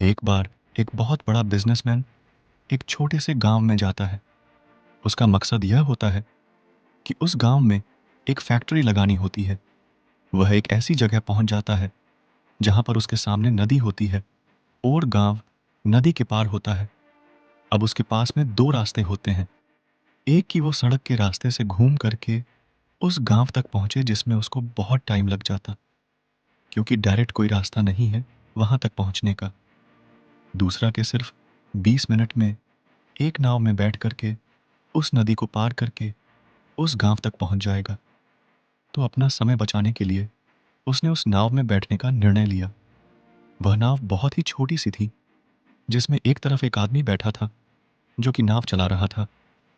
एक बार एक बहुत बड़ा बिजनेसमैन एक छोटे से गांव में जाता है। उसका मकसद यह होता है कि उस गांव में एक फैक्ट्री लगानी होती है। वह एक ऐसी जगह पहुंच जाता है जहां पर उसके सामने नदी होती है और गांव नदी के पार होता है। अब उसके पास में दो रास्ते होते हैं। एक की वो सड़क के रास्ते से घूम करके उस गांव तक पहुंचे जिसमें उसको बहुत टाइम लग जाता, क्योंकि डायरेक्ट कोई रास्ता नहीं है वहां तक पहुंचने का। दूसरा के सिर्फ 20 मिनट में एक नाव में बैठ करके उस नदी को पार करके उस गांव तक पहुंच जाएगा। तो अपना समय बचाने के लिए उसने उस नाव में बैठने का निर्णय लिया। वह नाव बहुत ही छोटी सी थी, जिसमें एक तरफ एक आदमी बैठा था जो कि नाव चला रहा था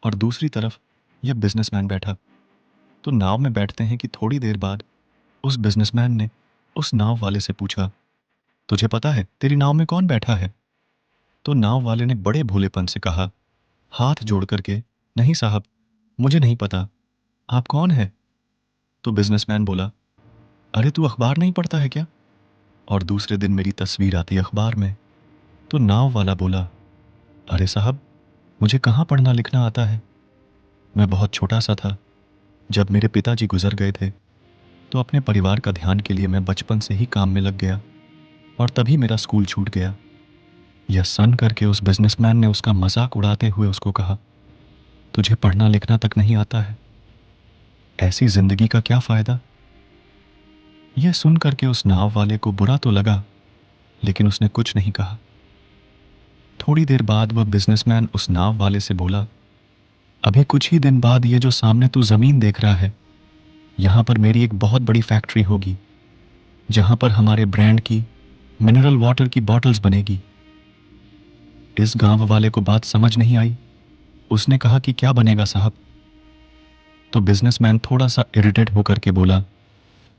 और दूसरी तरफ यह बिजनेसमैन बैठा। तो नाव में बैठते हैं कि थोड़ी देर बाद उस बिजनेसमैन ने उस नाव वाले से पूछा, तुझे पता है तेरी नाव में कौन बैठा है? तो नाव वाले ने बड़े भोलेपन से कहा, हाथ जोड़ करके, नहीं साहब, मुझे नहीं पता, आप कौन है? तो बिजनेसमैन बोला, अरे तू अखबार नहीं पढ़ता है क्या? और दूसरे दिन मेरी तस्वीर आती अखबार में। तो नाव वाला बोला, अरे साहब, मुझे कहाँ पढ़ना लिखना आता है? मैं बहुत छोटा सा था जब मेरे पिताजी गुजर गए थे, तो अपने परिवार का ध्यान के लिए मैं बचपन से ही काम में लग गया और तभी मेरा स्कूल छूट गया। यह सुन करके उस बिजनेसमैन ने उसका मजाक उड़ाते हुए उसको कहा, तुझे पढ़ना लिखना तक नहीं आता है, ऐसी जिंदगी का क्या फायदा? यह सुन करके उस नाव वाले को बुरा तो लगा, लेकिन उसने कुछ नहीं कहा। थोड़ी देर बाद वह बिजनेसमैन उस नाव वाले से बोला, अभी कुछ ही दिन बाद ये जो सामने तू जमीन देख रहा है, यहां पर मेरी एक बहुत बड़ी फैक्ट्री होगी जहां पर हमारे ब्रांड की मिनरल वाटर की बॉटल्स बनेगी। इस गांव वाले को बात समझ नहीं आई। उसने कहा कि क्या बनेगा साहब? तो बिजनेसमैन थोड़ा सा इरिटेट होकर के बोला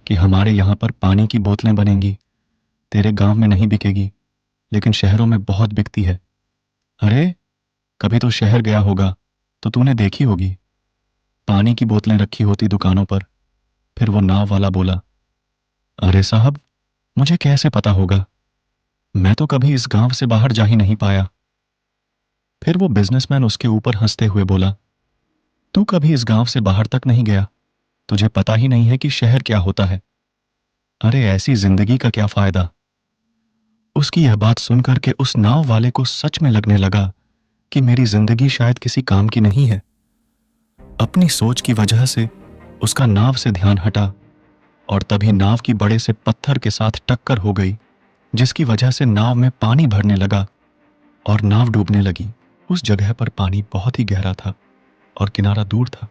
कि हमारे यहां पर पानी की बोतलें बनेंगी, तेरे गांव में नहीं बिकेगी लेकिन शहरों में बहुत बिकती है। अरे, कभी तो शहर गया होगा तो तूने देखी होगी, पानी की बोतलें रखी होती दुकानों पर। फिर वो नाव वाला बोला, अरे साहब, मुझे कैसे पता होगा, मैं तो कभी इस गांव से बाहर जा ही नहीं पाया। फिर वो बिजनेसमैन उसके ऊपर हंसते हुए बोला, तू कभी इस गांव से बाहर तक नहीं गया, तुझे पता ही नहीं है कि शहर क्या होता है। अरे ऐसी जिंदगी का क्या फायदा? उसकी यह बात सुनकर के उस नाव वाले को सच में लगने लगा कि मेरी जिंदगी शायद किसी काम की नहीं है। अपनी सोच की वजह से उसका नाव से ध्यान हटा और तभी नाव की बड़े से पत्थर के साथ टक्कर हो गई, जिसकी वजह से नाव में पानी भरने लगा और नाव डूबने लगी। उस जगह पर पानी बहुत ही गहरा था और किनारा दूर था।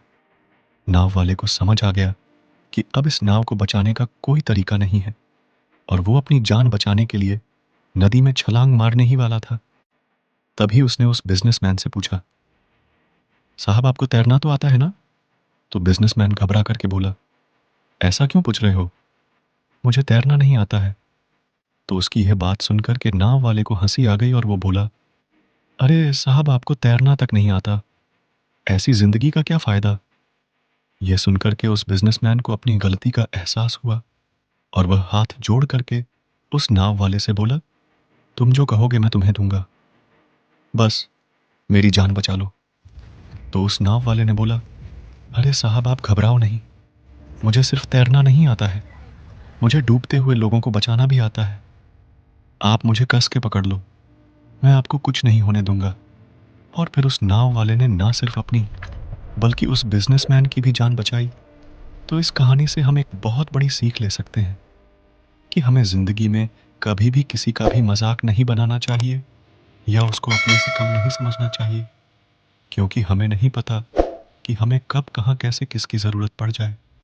नाव वाले को समझ आ गया कि अब इस नाव को बचाने का कोई तरीका नहीं है और वो अपनी जान बचाने के लिए नदी में छलांग मारने ही वाला था। तभी उसने उस बिजनेसमैन से पूछा, साहब आपको तैरना तो आता है ना? तो बिजनेसमैन घबरा करके बोला, ऐसा क्यों पूछ रहे हो, मुझे तैरना नहीं आता है। तो उसकी यह बात सुनकर के नाव वाले को हंसी आ गई और वो बोला, अरे साहब, आपको तैरना तक नहीं आता, ऐसी जिंदगी का क्या फायदा? यह सुनकर के उस बिजनेसमैन को अपनी गलती का एहसास हुआ और वह हाथ जोड़ करके उस नाव वाले से बोला, तुम जो कहोगे मैं तुम्हें दूंगा, बस मेरी जान बचा लो। तो उस नाव वाले ने बोला, अरे साहब, आप घबराओ नहीं, मुझे सिर्फ तैरना नहीं आता है, मुझे डूबते हुए लोगों को बचाना भी आता है। आप मुझे कस के पकड़ लो, मैं आपको कुछ नहीं होने दूंगा। और फिर उस नाव वाले ने ना सिर्फ अपनी बल्कि उस बिजनेसमैन की भी जान बचाई। तो इस कहानी से हम एक बहुत बड़ी सीख ले सकते हैं कि हमें जिंदगी में कभी भी किसी का भी मजाक नहीं बनाना चाहिए या उसको अपने से कम नहीं समझना चाहिए, क्योंकि हमें नहीं पता कि हमें कब कहाँ कैसे किसकी जरूरत पड़ जाए।